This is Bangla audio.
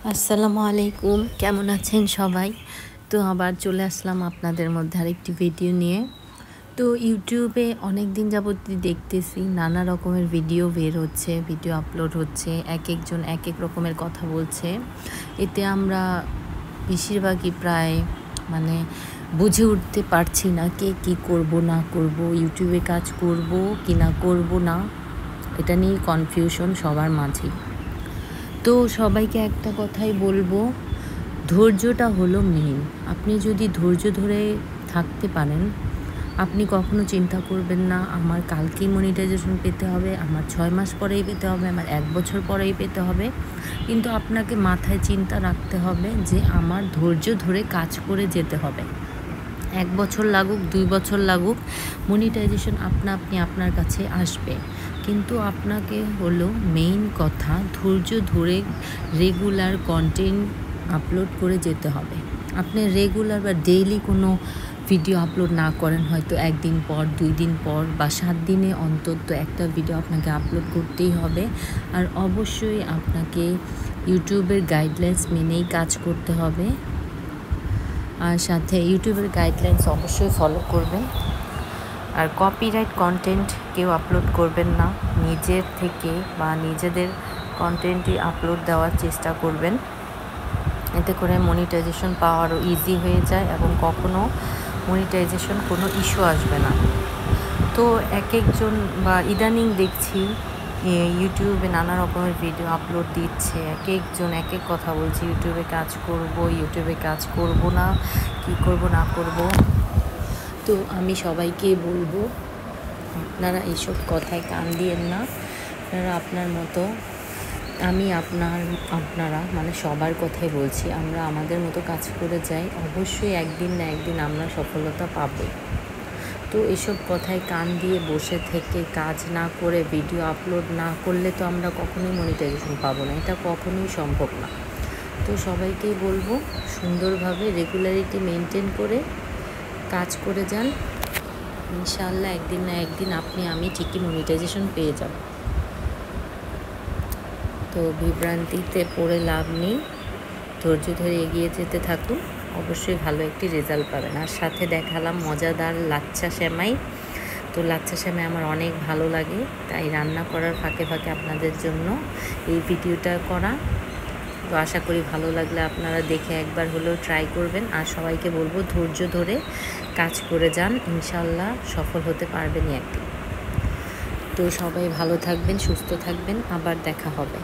আসসালামু আলাইকুম, কেমন আছেন সবাই? তো আবার চলে আসলাম আপনাদের মধ্যে আরেকটি ভিডিও নিয়ে। তো ইউটিউবে অনেক দিন যাবত দেখতেছি নানা রকমের ভিডিও বের হচ্ছে, ভিডিও আপলোড হচ্ছে, এক একজন এক এক রকমের কথা বলছে। এতে আমরা বেশিরভাগই প্রায় মানে বুঝে উঠতে পারছি না কে কী করব না করব, ইউটিউবে কাজ করব কি না করব না, এটা নিয়ে কনফিউশন সবার মাঝেই। তো সবাইকে একটা কথাই বলবো, ধৈর্যটা হলো মেইন। আপনি যদি ধৈর্য ধরে থাকতে পারেন, আপনি কখনো চিন্তা করবেন না আমার কালকেই মনিটাইজেশন পেতে হবে, আমার 6 মাস পরেই পেতে হবে, আমার 1 বছর পরেই পেতে হবে। কিন্তু আপনাকে মাথায় চিন্তা রাখতে হবে যে আমার ধৈর্য ধরে কাজ করে যেতে হবে। 1 বছর লাগুক, 2 বছর লাগুক, মনিটাইজেশন আপনি আপনার কাছে আসবে। কিন্তু আপনাকে হলো মেইন কথা ধৈর্য ধরে রেগুলার কন্টেন্ট আপলোড করে যেতে হবে। আপনি রেগুলার বা ডেইলি কোনো ভিডিও আপলোড না করেন, হয়তো 1 দিন পর, 2 দিন পর বা 7 দিনে অন্তত একটা ভিডিও আপনাকে আপলোড করতেই হবে। আর অবশ্যই আপনাকে ইউটিউবের গাইডলাইন্স মেনেই কাজ করতে হবে। আর সাথে ইউটিউবের গাইডলাইন্স অবশ্যই ফলো করবেন। আর কপিরাইট কন্টেন্ট কেউ আপলোড করবেন না, নিজের থেকে বা নিজেদের কন্টেন্টই আপলোড দেওয়ার চেষ্টা করবেন। এতে করে মনিটাইজেশন পাওয়া আরও ইজি হয়ে যায় এবং কখনো মনিটাইজেশন কোনো ইস্যু আসবে না। তো এক একজন বা ইদানিং দেখছি ইউটিউবে নানা রকমের ভিডিও আপলোড দিচ্ছে, এক একজন এক এক কথা বলছে, ইউটিউবে কাজ করব, ইউটিউবে কাজ করব না, কি করব না করব। তো আমি সবাইকে বলবো, আপনারা এইসব কথায় কান দিয়েন না। আপনারা আপনার মতো, আমি আপনারা মানে সবার কথাই বলছি, আমরা আমাদের মতো কাজ করে যাই, অবশ্যই একদিন না একদিন আমরা সফলতা পাবো। তো এসব কথায় কান দিয়ে বসে থেকে কাজ না করে ভিডিও আপলোড না করলে তো আমরা কখনোই মনিটাইজেশন পাবো না, এটা কখনোই সম্ভব না। তো সবাইকেই বলবো সুন্দরভাবে রেগুলারিটি মেনটেন করে কাজ করে যান, ইনশাআল্লাহ একদিন না একদিন আমি ঠিকই মনিটাইজেশন পেয়ে যাব। তো বিভ্রান্তিতে পড়ে লাভ নেই, ধৈর্য ধরে এগিয়ে যেতে থাকুন, অবশ্যই ভালো একটি রেজাল্ট পাবেন। আর সাথে দেখালাম মজাদার লাচ্ছা সেমাই। তো লাচ্ছা সেমাই আমার অনেক ভালো লাগে, তাই রান্না করার ফাঁকে ফাঁকে আপনাদের জন্য এই ভিডিওটা করা। তো আশা করি ভালো লাগলে আপনারা দেখে একবার হলেও ট্রাই করবেন। আর সবাইকে বলবো ধৈর্য ধরে কাজ করে যান, ইনশাল্লাহ সফল হতে পারবেনই একদিন। তো সবাই ভালো থাকবেন, সুস্থ থাকবেন, আবার দেখা হবে।